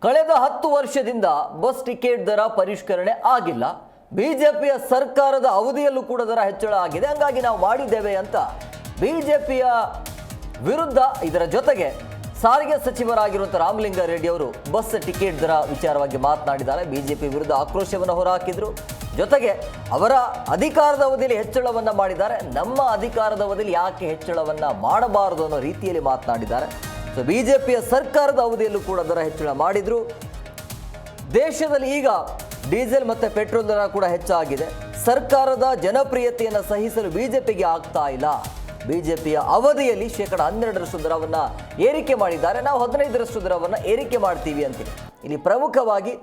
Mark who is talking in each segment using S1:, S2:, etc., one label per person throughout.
S1: ಕಳೆದ 10 ವರ್ಷದಿಂದ bus ticket ದರ ಪರಿಷ್ಕರಣೆ ಆಗಿಲ್ಲ. ಬಿಜೆಪಿಯ ಸರ್ಕಾರದ ಅವಧಿಯಲ್ಲೂ ಕೂಡ ದರ ಹೆಚ್ಚಳ ಆಗಿದೆ. ಹಾಗಾಗಿ ನಾವು ಮಾಡಿದ್ದೇವೆ ಅಂತ ಬಿಜೆಪಿಯ ವಿರುದ್ಧ ಇದರ ಜೊತೆಗೆ ಸಾರಿಗೆ ಸಚಿವರಾಗಿರುವಂಥ ರಾಮಲಿಂಗಾರೆಡ್ಡಿ ಅವರು ಬಸ್ ಟಿಕೆಟ್ ದರ ವಿಚಾರವಾಗಿ ಮಾತನಾಡಿದ್ದಾರೆ. ಬಿಜೆಪಿ ವಿರುದ್ಧ ಆಕ್ರೋಶವನ್ನು ಹೊರಹಾಕಿದ್ರು. ಜೊತೆಗೆ ಅವರ ಅಧಿಕಾರದ ಅವಧಿಯಲ್ಲಿ ಹೆಚ್ಚಳವನ್ನು ಮಾಡಿದ್ದಾರೆ. ನಮ್ಮ ಅಧಿಕಾರದ ಅವಧಿಯಲ್ಲಿ ಯಾಕೆ ಹೆಚ್ಚಳವನ್ನು ಮಾಡಬಾರದು ಅನ್ನೋ ರೀತಿಯಲ್ಲಿ ಮಾತನಾಡಿದ್ದಾರೆ. ಸೊ ಬಿಜೆಪಿಯ ಸರ್ಕಾರದ ಅವಧಿಯಲ್ಲೂ ಕೂಡ ದರ ಹೆಚ್ಚಳ ಮಾಡಿದ್ರು. ದೇಶದಲ್ಲಿ ಈಗ ಡೀಸೆಲ್ ಮತ್ತು ಪೆಟ್ರೋಲ್ ದರ ಕೂಡ ಹೆಚ್ಚಾಗಿದೆ. ಸರ್ಕಾರದ ಜನಪ್ರಿಯತೆಯನ್ನು ಸಹಿಸಲು ಬಿಜೆಪಿಗೆ ಆಗ್ತಾ ಇಲ್ಲ. ಬಿಜೆಪಿಯ ಅವಧಿಯಲ್ಲಿ 12% ದರವನ್ನು ಏರಿಕೆ ಮಾಡಿದ್ದಾರೆ. ನಾವು 15% ದರವನ್ನು ಏರಿಕೆ ಮಾಡ್ತೀವಿ ಅಂತೇಳಿ. ಇಲ್ಲಿ ಪ್ರಮುಖವಾಗಿ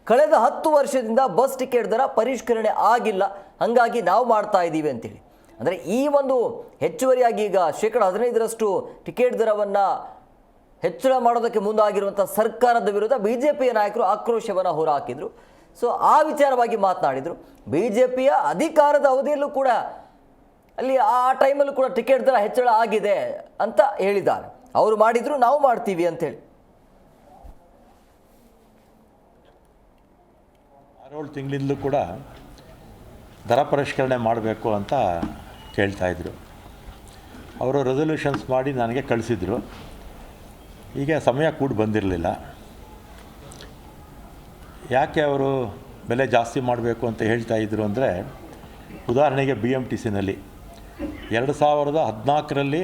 S1: ಕಳೆದ 10 ವರ್ಷದಿಂದ ಬಸ್ ಟಿಕೆಟ್ ದರ ಪರಿಷ್ಕರಣೆ ಆಗಿಲ್ಲ, ಹಾಗಾಗಿ ನಾವು ಮಾಡ್ತಾ ಇದ್ದೀವಿ ಅಂತೇಳಿ. ಅಂದರೆ ಈ ಒಂದು ಹೆಚ್ಚುವರಿಯಾಗಿ ಈಗ 15% ಟಿಕೆಟ್ ದರವನ್ನು ಹೆಚ್ಚಳ ಮಾಡೋದಕ್ಕೆ ಮುಂದಾಗಿರುವಂಥ ಸರ್ಕಾರದ ವಿರುದ್ಧ ಬಿಜೆಪಿಯ ನಾಯಕರು ಆಕ್ರೋಶವನ್ನು ಹೊರಹಾಕಿದರು. ಸೊ ಆ ವಿಚಾರವಾಗಿ ಮಾತನಾಡಿದರು. ಬಿಜೆಪಿಯ ಅಧಿಕಾರದ ಅವಧಿಯಲ್ಲೂ ಕೂಡ ಅಲ್ಲಿ ಆ ಟೈಮಲ್ಲೂ ಕೂಡ ಟಿಕೆಟ್ ದರ ಹೆಚ್ಚಳ ಆಗಿದೆ ಅಂತ ಹೇಳಿದ್ದಾರೆ. ಅವರು ಮಾಡಿದ್ರು, ನಾವು ಮಾಡ್ತೀವಿ ಅಂತೇಳಿ.
S2: 6 ತಿಂಗಳಿಂದಲೂ ಕೂಡ ದರ ಪರಿಷ್ಕರಣೆ ಮಾಡಬೇಕು ಅಂತ ಕೇಳ್ತಾಯಿದ್ರು. ಅವರು ರೆಸೊಲ್ಯೂಷನ್ಸ್ ಮಾಡಿ ನನಗೆ ಕಳಿಸಿದರು. ಈಗ ಸಮಯ ಕೂಡ ಬಂದಿರಲಿಲ್ಲ. ಯಾಕೆ ಅವರು ಬೆಲೆ ಜಾಸ್ತಿ ಮಾಡಬೇಕು ಅಂತ ಹೇಳ್ತಾಯಿದ್ರು ಅಂದರೆ, ಉದಾಹರಣೆಗೆ BMTCನಲ್ಲಿ 2014ರಲ್ಲಿ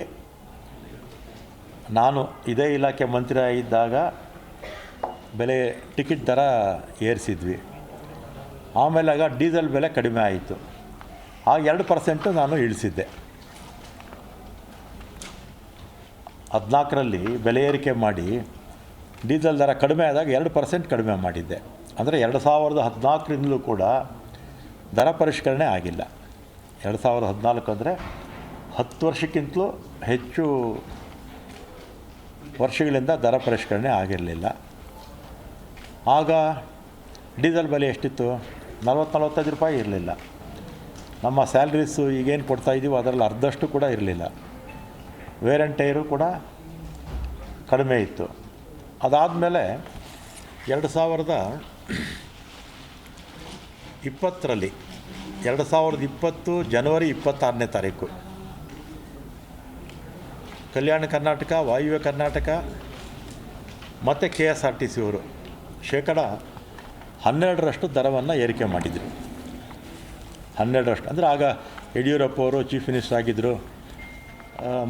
S2: ನಾನು ಇದೇ ಇಲಾಖೆ ಮಂತ್ರಿ ಆಗಿದ್ದಾಗ ಬೆಲೆ ಟಿಕೆಟ್ ದರ ಏರಿಸಿದ್ವಿ. ಆಮೇಲೆ ಆಗ ಡೀಸೆಲ್ ಬೆಲೆ ಕಡಿಮೆ ಆಯಿತು. ಆಗ 2% ನಾನು ಇಳಿಸಿದ್ದೆ. 14ರಲ್ಲಿ ಬೆಲೆ ಏರಿಕೆ ಮಾಡಿ ಡೀಸೆಲ್ ದರ ಕಡಿಮೆ ಆದಾಗ 2% ಕಡಿಮೆ ಮಾಡಿದ್ದೆ. ಅಂದರೆ 2014ರಿಂದಲೂ ಕೂಡ ದರ ಪರಿಷ್ಕರಣೆ ಆಗಿಲ್ಲ. 2014 ಅಂದರೆ 10 ವರ್ಷಕ್ಕಿಂತಲೂ ಹೆಚ್ಚು ವರ್ಷಗಳಿಂದ ದರ ಪರಿಷ್ಕರಣೆ ಆಗಿರಲಿಲ್ಲ. ಆಗ ಡೀಸೆಲ್ ಬೆಲೆ ಎಷ್ಟಿತ್ತು? 40-45 ರೂಪಾಯಿ ಇರಲಿಲ್ಲ. ನಮ್ಮ ಸ್ಯಾಲ್ರೀಸು ಈಗೇನು ಕೊಡ್ತಾಯಿದ್ದೀವೋ ಅದರಲ್ಲಿ ಅರ್ಧಷ್ಟು ಕೂಡ ಇರಲಿಲ್ಲ. ವೇರ್ ಆ್ಯಂಡ್ ಟೈರು ಕೂಡ ಕಡಿಮೆ ಇತ್ತು. ಅದಾದಮೇಲೆ 2020ರಲ್ಲಿ 2020 ಜನವರಿ 26ನೇ ತಾರೀಕು ಕಲ್ಯಾಣ ಕರ್ನಾಟಕ, ವಾಯುವ್ಯ ಕರ್ನಾಟಕ ಮತ್ತು KSRTC ಅವರು 12% ದರವನ್ನು ಏರಿಕೆ ಮಾಡಿದರು. 12% ಅಂದರೆ ಆಗ ಯಡಿಯೂರಪ್ಪ ಅವರು ಚೀಫ್ ಮಿನಿಸ್ಟರ್ ಆಗಿದ್ದರು.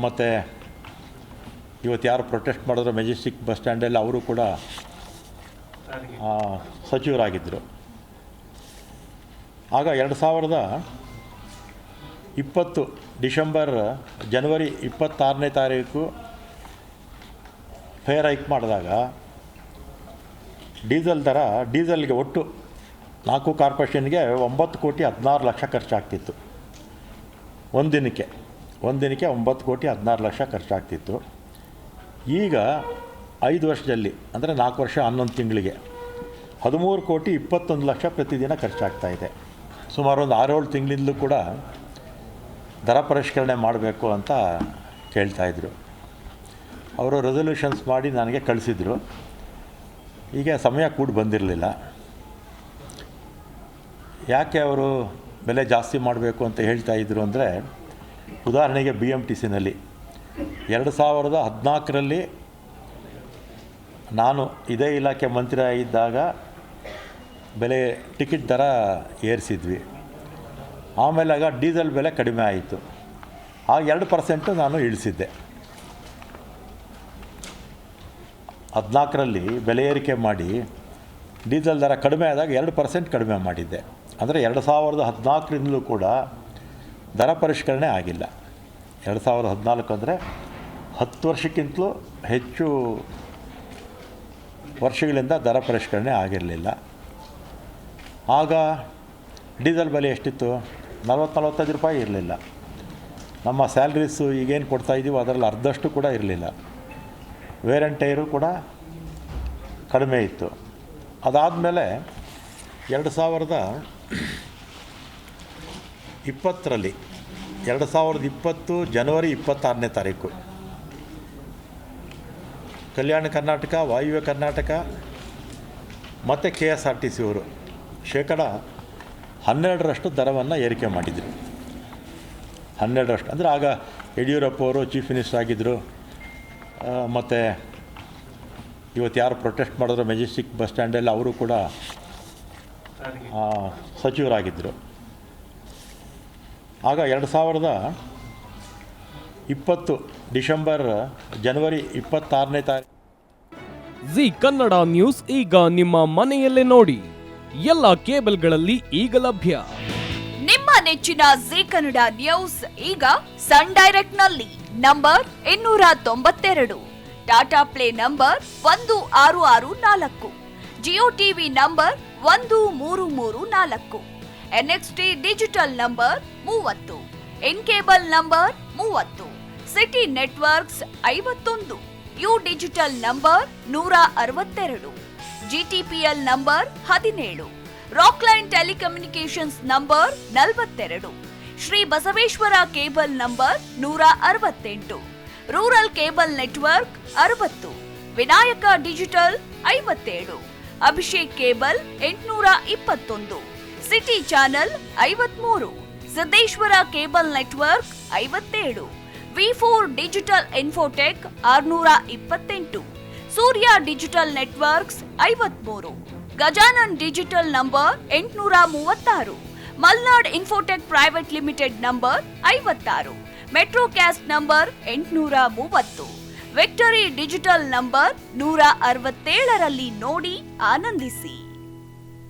S2: ಮತ್ತು ಇವತ್ತು ಯಾರು ಪ್ರೊಟೆಸ್ಟ್ ಮಾಡಿದ್ರು ಮೆಜೆಸ್ಟಿಕ್ ಬಸ್ ಸ್ಟ್ಯಾಂಡಲ್ಲಿ ಅವರು ಕೂಡ ಸಚಿವರಾಗಿದ್ದರು. ಆಗ 2020 ಜನವರಿ 26ನೇ ತಾರೀಕು ಫೇರ್ ಹೈಕ್ ಮಾಡಿದಾಗ ಡೀಸೆಲ್ಗೆ ಒಟ್ಟು 4 ಕಾರ್ಪೊರೇಷನ್ಗೆ 9,16,00,000 ಖರ್ಚಾಗ್ತಿತ್ತು. ಒಂದಿನಕ್ಕೆ 9,16,00,000 ಖರ್ಚಾಗ್ತಿತ್ತು. ಈಗ 5 ವರ್ಷದಲ್ಲಿ ಅಂದರೆ 4 ವರ್ಷ 11 ತಿಂಗಳಿಗೆ 13,21,00,000 ಪ್ರತಿದಿನ ಖರ್ಚಾಗ್ತಾಯಿದೆ. ಸುಮಾರು ಒಂದು 6-7 ತಿಂಗಳಿಂದಲೂ ಕೂಡ ದರ ಪರಿಷ್ಕರಣೆ ಮಾಡಬೇಕು ಅಂತ ಕೇಳ್ತಾಯಿದ್ರು. ಅವರು ರೆಸೊಲ್ಯೂಷನ್ಸ್ ಮಾಡಿ ನನಗೆ ಕಳಿಸಿದರು. ಈಗ ಸಮಯ ಕೂಡ ಬಂದಿರಲಿಲ್ಲ. ಯಾಕೆ ಅವರು ಬೆಲೆ ಜಾಸ್ತಿ ಮಾಡಬೇಕು ಅಂತ ಹೇಳ್ತಾಯಿದ್ರು ಅಂದರೆ, ಉದಾಹರಣೆಗೆ BMTCನಲ್ಲಿ 2014ರಲ್ಲಿ ನಾನು ಇದೇ ಇಲಾಖೆ ಮಂತ್ರಿ ಆಗಿದ್ದಾಗ ಬೆಲೆ ಟಿಕೆಟ್ ದರ ಏರಿಸಿದ್ವಿ. ಆಮೇಲೆ ಆಗ ಡೀಸೆಲ್ ಬೆಲೆ ಕಡಿಮೆ ಆಯಿತು. ಆಗ 2% ನಾನು ಇಳಿಸಿದ್ದೆ. 14ರಲ್ಲಿ ಬೆಲೆ ಏರಿಕೆ ಮಾಡಿ ಡೀಸೆಲ್ ದರ ಕಡಿಮೆ ಆದಾಗ 2% ಕಡಿಮೆ ಮಾಡಿದ್ದೆ. ಅಂದರೆ 2014ರಿಂದಲೂ ಕೂಡ ದರ ಪರಿಷ್ಕರಣೆ ಆಗಿಲ್ಲ. 2014 ಅಂದರೆ 10 ವರ್ಷಕ್ಕಿಂತಲೂ ಹೆಚ್ಚು ವರ್ಷಗಳಿಂದ ದರ ಪರಿಷ್ಕರಣೆ ಆಗಿರಲಿಲ್ಲ. ಆಗ ಡೀಸೆಲ್ ಬೆಲೆ ಎಷ್ಟಿತ್ತು? 40-45 ರೂಪಾಯಿ ಇರಲಿಲ್ಲ. ನಮ್ಮ ಸ್ಯಾಲ್ರೀಸು ಈಗೇನು ಕೊಡ್ತಾಯಿದ್ದೀವೋ ಅದರಲ್ಲಿ ಅರ್ಧಷ್ಟು ಕೂಡ ಇರಲಿಲ್ಲ. ವೇರ್ ಆ್ಯಂಡ್ ಟೈರು ಕೂಡ ಕಡಿಮೆ ಇತ್ತು. ಅದಾದಮೇಲೆ 2020 ಜನವರಿ 26ನೇ ತಾರೀಕು ಕಲ್ಯಾಣ ಕರ್ನಾಟಕ, ವಾಯುವ್ಯ ಕರ್ನಾಟಕ ಮತ್ತು KSRTC ಅವರು 12% ದರವನ್ನು ಏರಿಕೆ ಮಾಡಿದರು. 12% ಅಂದರೆ ಆಗ ಯಡಿಯೂರಪ್ಪ ಅವರು ಚೀಫ್ ಮಿನಿಸ್ಟರ್ ಆಗಿದ್ದರು. ಮತ್ತು ಇವತ್ತು ಯಾರು ಪ್ರೊಟೆಸ್ಟ್ ಮಾಡಿದ್ರು ಮೆಜೆಸ್ಟಿಕ್ ಬಸ್ ಸ್ಟ್ಯಾಂಡಲ್ಲಿ ಅವರು ಕೂಡ ಸಚಿವರಾಗಿದ್ದರು. ಆಗ 2020 ಜನವರಿ 26ನೇ ತಾರೀಕು
S3: ಜಿ ಕನ್ನಡ ನ್ಯೂಸ್ ಈಗ ನಿಮ್ಮ ಮನೆಯಲ್ಲೇ ನೋಡಿ. ಎಲ್ಲ ಕೇಬಲ್ಗಳಲ್ಲಿ ಈಗ ಲಭ್ಯ.
S4: ನಿಮ್ಮ ನೆಚ್ಚಿನ ಜಿ ಕನ್ನಡ ನ್ಯೂಸ್ ಈಗ ಸನ್ ಡೈರೆಕ್ಟ್ ನಲ್ಲಿ number 292, Tata play number 1664, Jio TV number 1334, NXT digital number 30, in cable number 30, city networks 51, U digital number 162, GTPL number 17, Rockline telecommunications number 42, Shri Basaveshwara cable number 168, rural cable network 60, Vinayaka digital 57, Abhishek cable 821, city channel 53, Siddeshwara cable network 57, V4 digital Infotech 628, Surya digital networks 53, Gajanan digital number 836, Malnad Infotech private limited number 56, Metrocast number 830, Victory digital number 167ರಲ್ಲಿ ನೋಡಿ ಆನಂದಿಸಿ.